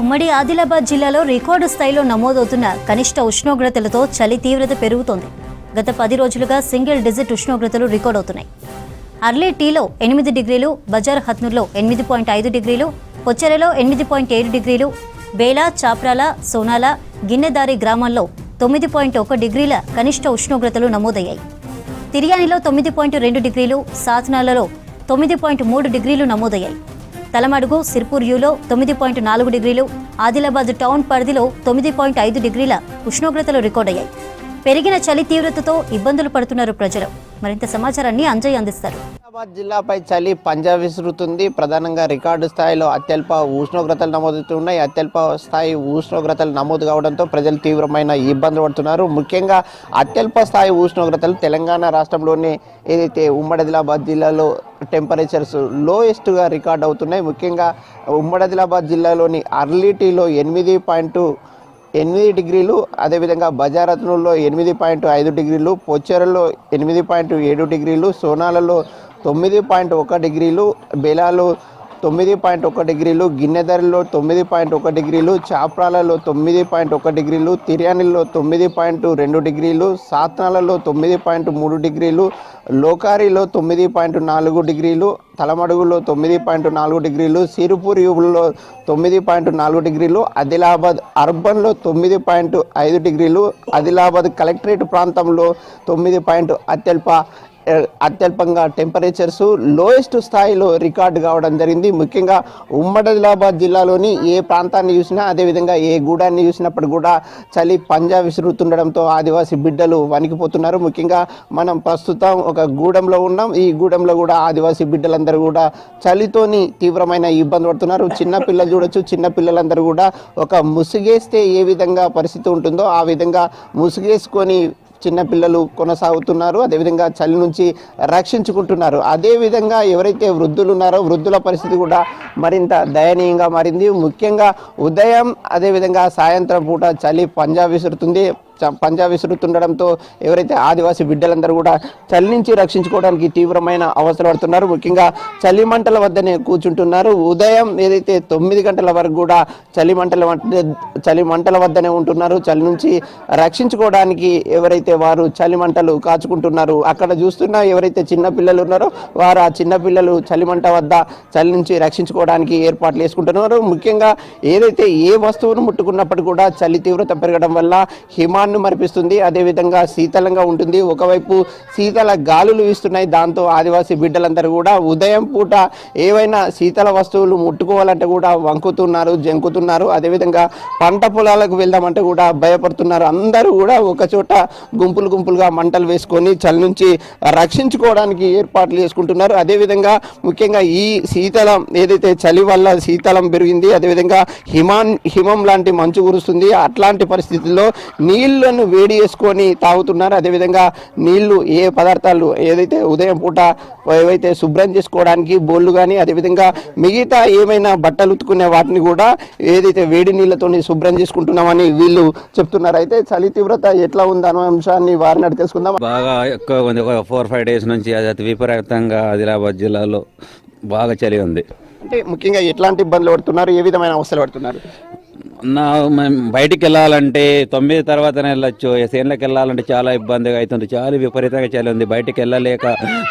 ఉమ్మడి ఆదిలాబాద్ జిల్లాలో రికార్డు స్థాయిలో నమోదవుతున్న కనిష్ట ఉష్ణోగ్రతలతో చలి తీవ్రత పెరుగుతోంది. గత 10 రోజులుగా సింగిల్ డిజిట్ ఉష్ణోగ్రతలు రికార్డవుతున్నాయి. అర్లీ టీలో 8 డిగ్రీలు, బజార్ హత్నూర్లో 8.5 డిగ్రీలు, పొచ్చెరలో 8.7 డిగ్రీలు, బేలా, చాప్రాల, సోనాల, గిన్నెదారి గ్రామాల్లో 9.1 డిగ్రీల కనిష్ట ఉష్ణోగ్రతలు నమోదయ్యాయి. తిర్యానిలో 9.2 డిగ్రీలు, సాత్నాలలో 9.3 డిగ్రీలు నమోదయ్యాయి. తలమడుగు, సిర్పూర్ యూలో 9.4 డిగ్రీలు, ఆదిలాబాద్ టౌన్ పరిధిలో 9.5 డిగ్రీల ఉష్ణోగ్రతలు రికార్డయ్యాయి. పెరిగిన చలి తీవ్రతతో ఇబ్బందులు పడుతున్నారు ప్రజలు. మరింత సమాచారాన్ని అంజయ్ అందిస్తారు. ఆదిలాబాద్ జిల్లాపై చలి పంజా విసురుతుంది. ప్రధానంగా రికార్డు స్థాయిలో అత్యల్ప ఉష్ణోగ్రతలు నమోదవుతున్నాయి. అత్యల్ప స్థాయి ఉష్ణోగ్రతలు నమోదు కావడంతో ప్రజలు తీవ్రమైన ఇబ్బందులు పడుతున్నారు. ముఖ్యంగా అత్యల్ప స్థాయి ఉష్ణోగ్రతలు తెలంగాణ రాష్ట్రంలోని ఏదైతే ఉమ్మడి ఆదిలాబాద్ జిల్లాలో టెంపరేచర్స్ లోయెస్ట్గా రికార్డ్ అవుతున్నాయి. ముఖ్యంగా ఉమ్మడి ఆదిలాబాద్ జిల్లాలోని అర్లీటీలో 8.8 డిగ్రీలు, అదేవిధంగా బజారత్నూర్లో 8.5 డిగ్రీలు, పొచ్చెరలో 8.7 డిగ్రీలు, సోనాలలో 9.1 డిగ్రీలు, బేలాలో 9.1 డిగ్రీలు, గిన్నెదరిలో 9.1 డిగ్రీలు, చాప్రాలలో 9.1 డిగ్రీలు, తిర్యానిలో 9.2 డిగ్రీలు, సాత్నాలలో 9.3 డిగ్రీలు, లోకారిలో 9.4 డిగ్రీలు, తలమడుగులో 9.4 డిగ్రీలు, సిరుపూర్ యూలో 9.4 డిగ్రీలు, ఆదిలాబాద్ అర్బన్లో 9.5 డిగ్రీలు, ఆదిలాబాద్ కలెక్టరేట్ ప్రాంతంలో 9 అత్యల్పంగా టెంపరేచర్స్ లోయెస్ట్ స్థాయిలో రికార్డు కావడం జరిగింది. ముఖ్యంగా ఉమ్మడి ఆదిలాబాద్ జిల్లాలోని ఏ ప్రాంతాన్ని చూసినా, అదేవిధంగా ఏ గూడాన్ని చూసినప్పుడు కూడా చలి పంజా విసురుతుండడంతో ఆదివాసీ బిడ్డలు వణికిపోతున్నారు. ముఖ్యంగా మనం ప్రస్తుతం ఒక గూడెంలో ఉన్నాం. ఈ గూడెంలో కూడా ఆదివాసీ బిడ్డలందరూ కూడా చలితోని తీవ్రమైన ఇబ్బంది పడుతున్నారు. చిన్నపిల్లలు చూడొచ్చు. చిన్నపిల్లలందరూ కూడా ఒక ముసుగేస్తే ఏ విధంగా పరిస్థితి ఉంటుందో ఆ విధంగా ముసుగేసుకొని చిన్నపిల్లలు కొనసాగుతున్నారు. అదేవిధంగా చలి నుంచి రక్షించుకుంటున్నారు. అదేవిధంగా ఎవరైతే వృద్ధులు ఉన్నారో వృద్ధుల పరిస్థితి కూడా మరింత దయనీయంగా మారింది. ముఖ్యంగా ఉదయం అదేవిధంగా సాయంత్రం పూట చలి పంజా విసురుతుండడంతో ఎవరైతే ఆదివాసీ బిడ్డలందరూ కూడా చలి నుంచి రక్షించుకోవడానికి తీవ్రమైన అవసరపడుతున్నారు. ముఖ్యంగా చలి మంటల వద్దనే కూర్చుంటున్నారు. ఉదయం ఏదైతే 9 గంటల వరకు కూడా చలి మంటల వద్దనే ఉంటున్నారు. చలి నుంచి రక్షించుకోవడానికి ఎవరైతే వారు చలి మంటలు కాచుకుంటున్నారు. అక్కడ చూస్తున్న ఎవరైతే చిన్నపిల్లలు ఉన్నారో వారు ఆ చిన్నపిల్లలు చలిమంట వద్ద చలి నుంచి రక్షించుకోవడానికి ఏర్పాట్లు చేసుకుంటున్నారు. ముఖ్యంగా ఏదైతే ఏ వస్తువును ముట్టుకున్నప్పుడు కూడా చలి తీవ్రత పెరగడం వల్ల హిమాన్ని మరిపిస్తుంది. అదేవిధంగా శీతలంగా ఉంటుంది. ఒకవైపు శీతల గాలులు వీస్తున్నాయి. దాంతో ఆదివాసీ బిడ్డలందరూ కూడా ఉదయం పూట ఏవైనా శీతల వస్తువులు ముట్టుకోవాలంటే కూడా వంకుతున్నారు, జంకుతున్నారు. అదేవిధంగా పంట పొలాలకు వెళ్దామంటే కూడా భయపడుతున్నారు. అందరూ కూడా ఒక చోట గుంపులుగా మంటలు వేసుకొని చలి నుంచి రక్షించుకోవడానికి ఏర్పాట్లు చేసుకుంటున్నారు. అదేవిధంగా ముఖ్యంగా ఈ శీతలం ఏదైతే చలి వల్ల శీతలం పెరిగింది, అదేవిధంగా హిమం లాంటి మంచు కురుస్తుంది. అట్లాంటి పరిస్థితుల్లో నీళ్లను వేడి చేసుకొని తాగుతున్నారు. అదేవిధంగా నీళ్లు ఏ పదార్థాలు ఏదైతే ఉదయం పూట ఏవైతే శుభ్రం చేసుకోవడానికి బోళ్ళు కానీ, అదేవిధంగా మిగతా ఏమైనా బట్టలు ఉతుకునే వాటిని కూడా ఏదైతే వేడి నీళ్లతో శుభ్రం చేసుకుంటున్నామని వీళ్ళు చెప్తున్నారు. అయితే చలి తీవ్రత ఎట్లా ఉందనే అంశాన్ని వారిని అడిగి తెలుసుకుందాం. బాగా ఎక్కువ ఉంది. ఒక 4-5 డేస్ నుంచి అది విపరీతంగా ఆదిలాబాద్ జిల్లాలో బాగా చలి ఉంది. అంటే ముఖ్యంగా ఎట్లాంటి ఇబ్బందులు పడుతున్నారు, ఏ విధమైన అవస్థలు పడుతున్నారు? బయటికి వెళ్ళాలంటే 9 తర్వాతనే వెళ్ళొచ్చు. సేన్లకు వెళ్ళాలంటే చాలా ఇబ్బందిగా అవుతుంది. చాలా విపరీతంగా చలి ఉంది. బయటికి వెళ్ళలేక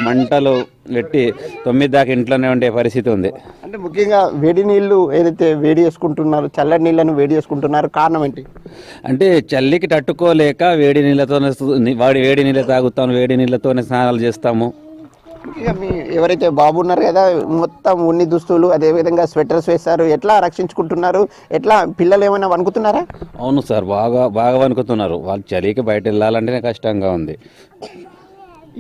మంటలు పెట్టి 9 దాకా ఇంట్లోనే ఉండే పరిస్థితి ఉంది. అంటే ముఖ్యంగా వేడి నీళ్లు ఏదైతే వేడి చేసుకుంటున్నారు, చల్లటి నీళ్ళను వేడి చేసుకుంటున్నారు, కారణం ఏంటి? అంటే చలికి తట్టుకోలేక వేడి నీళ్ళ తాగుతాము, వేడి నీళ్ళతోనే స్నానాలు చేస్తాము. ముఖ్యంగా మీ ఎవరైతే బాబు ఉన్నారు కదా, మొత్తం ఉన్ని దుస్తులు అదేవిధంగా స్వెటర్స్ వేస్తారు. ఎట్లా రక్షించుకుంటున్నారు? ఎట్లా పిల్లలు ఏమైనా వణుకుతున్నారా? అవును సార్, బాగా వణుకుతున్నారు. వాళ్ళు చలికి బయట వెళ్ళాలంటేనే కష్టంగా ఉంది.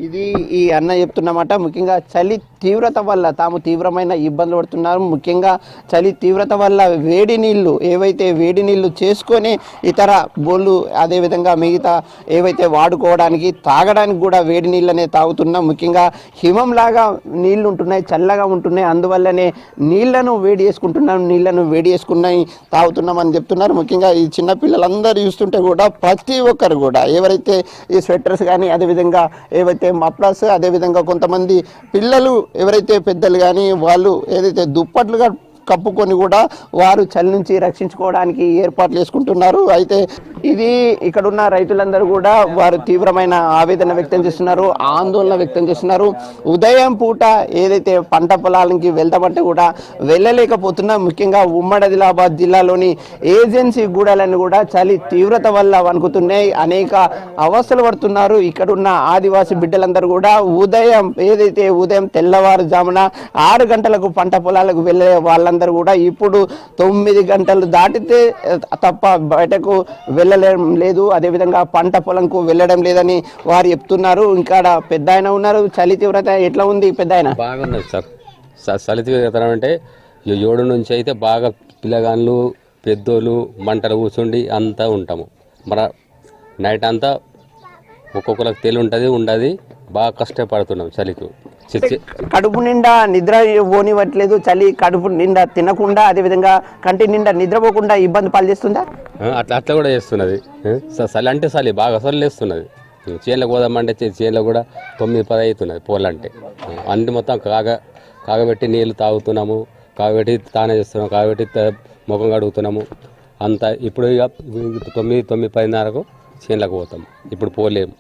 ఇది ఈ అన్న చెప్తున్నమాట. ముఖ్యంగా చలి తీవ్రత వల్ల తాము తీవ్రమైన ఇబ్బందులు పడుతున్నారు. ముఖ్యంగా చలి తీవ్రత వల్ల వేడి నీళ్లు చేసుకొని ఇతర బోళ్ళు అదేవిధంగా మిగతా ఏవైతే వాడుకోవడానికి తాగడానికి కూడా వేడి నీళ్ళనే తాగుతున్నాం. ముఖ్యంగా హిమంలాగా నీళ్లు ఉంటున్నాయి, చల్లగా ఉంటున్నాయి. అందువల్లనే నీళ్లను వేడి చేసుకున్నాయి తాగుతున్నామని చెప్తున్నారు. ముఖ్యంగా ఈ చిన్నపిల్లలందరూ చూస్తుంటే కూడా ప్రతి ఒక్కరు కూడా ఎవరైతే ఈ స్వెటర్స్ కానీ అదేవిధంగా ఏవైతే మఫ్లర్స్ అదేవిధంగా కొంతమంది పిల్లలు ఎవరైతే పెద్దలు కానీ వాళ్ళు ఏదైతే దుప్పట్లుగా కప్పుకొని కూడా వారు చలి నుంచి రక్షించుకోవడానికి ఏర్పాట్లు చేసుకుంటున్నారు. అయితే ఇది ఇక్కడున్న రైతులందరూ కూడా వారు తీవ్రమైన ఆవేదన వ్యక్తం చేస్తున్నారు, ఆందోళన వ్యక్తం చేస్తున్నారు. ఉదయం పూట ఏదైతే పంట పొలాలకి వెళ్తామంటే కూడా వెళ్ళలేకపోతున్నా. ముఖ్యంగా ఉమ్మడి ఆదిలాబాద్ జిల్లాలోని ఏజెన్సీ గూడాలను కూడా చలి తీవ్రత వల్ల వణుకుతున్నాయి, అనేక అవస్థలు పడుతున్నారు. ఇక్కడున్న ఆదివాసీ బిడ్డలందరూ కూడా ఉదయం తెల్లవారుజామున 6 గంటలకు పంట పొలాలకు వెళ్ళే వాళ్ళందరూ కూడా ఇప్పుడు 9 గంటలు దాటితే తప్ప బయటకు వెళ్ళడం లేదు, అదేవిధంగా పంట పొలంకు వెళ్ళడం లేదని వారు చెప్తున్నారు. ఇంకా పెద్ద ఆయన ఉన్నారు. చలి తీవ్రత ఎట్లా ఉంది పెద్ద ఆయన? బాగున్నది సార్. చలి తీవ్రత అంటే 7 నుంచి అయితే బాగా పిల్లగాళ్ళు పెద్దోళ్ళు మంటలు కూర్చుండి అంతా ఉంటాము. మన నైట్ అంతా ఒక్కొక్కరికి తెలి ఉంటుంది ఉండదు, బాగా కష్టపడుతున్నాం చలికి. కడుపు నిండా నిద్ర పోనివ్వట్లేదు చలి, కడుపు నిండా తినకుండా అదేవిధంగా కంటి నిండా నిద్రపోకుండా ఇబ్బంది పాలు చేస్తుందా? అట్లా కూడా చేస్తున్నది. చలి అంటే చలి బాగా చలి వేస్తున్నది. చేనులకు పోదామంటే చేనులో కూడా 9-10 అవుతున్నది పోలంటే. అన్ని మొత్తం కాగబెట్టి నీళ్ళు తాగుతున్నాము, కాగబెట్టి తానే చేస్తున్నాము, కాగబెట్టి ముఖం కడుగుతున్నాము అంతా. ఇప్పుడు ఇక 9-10:30కు చేనులకు పోతాం. ఇప్పుడు పోలేము,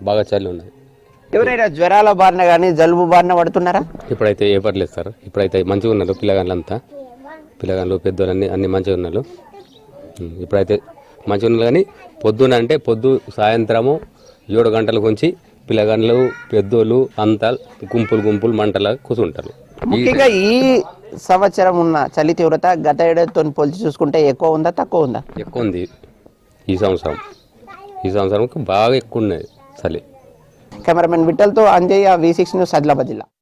బాగా చలి ఉన్నది. ఎవరైనా జ్వరాల బారిన కానీ జలుబు బారిన పడుతున్నారా? ఇప్పుడైతే ఏ పర్లేదు సార్. ఇప్పుడైతే మంచిగా ఉన్నారు పిల్లగాళ్ళంతా, పిల్లగాళ్ళు పెద్దోళ్ళు అన్ని మంచిగా ఉన్నారు. ఇప్పుడైతే మంచిగా ఉన్నారు. కానీ పొద్దున అంటే సాయంత్రము 7 గంటల నుంచి పిల్లగాళ్ళు పెద్దోళ్ళు అంతా గుంపులు మంటలా కూర్చుంటారు. ముఖ్యంగా ఈ సంవత్సరం ఉన్న చలి తీవ్రత గత ఏడాదితో పోల్చి చూసుకుంటే ఎక్కువ ఉందా తక్కువ ఉందా? ఎక్కువ ఉంది ఈ సంవత్సరం బాగా ఎక్కువ ఉన్నది చలి. కెమెరామెన్ విఠల్తో అంజయ్య, V6 న్యూస్, ఆదిలాబాద్ జిల్లా.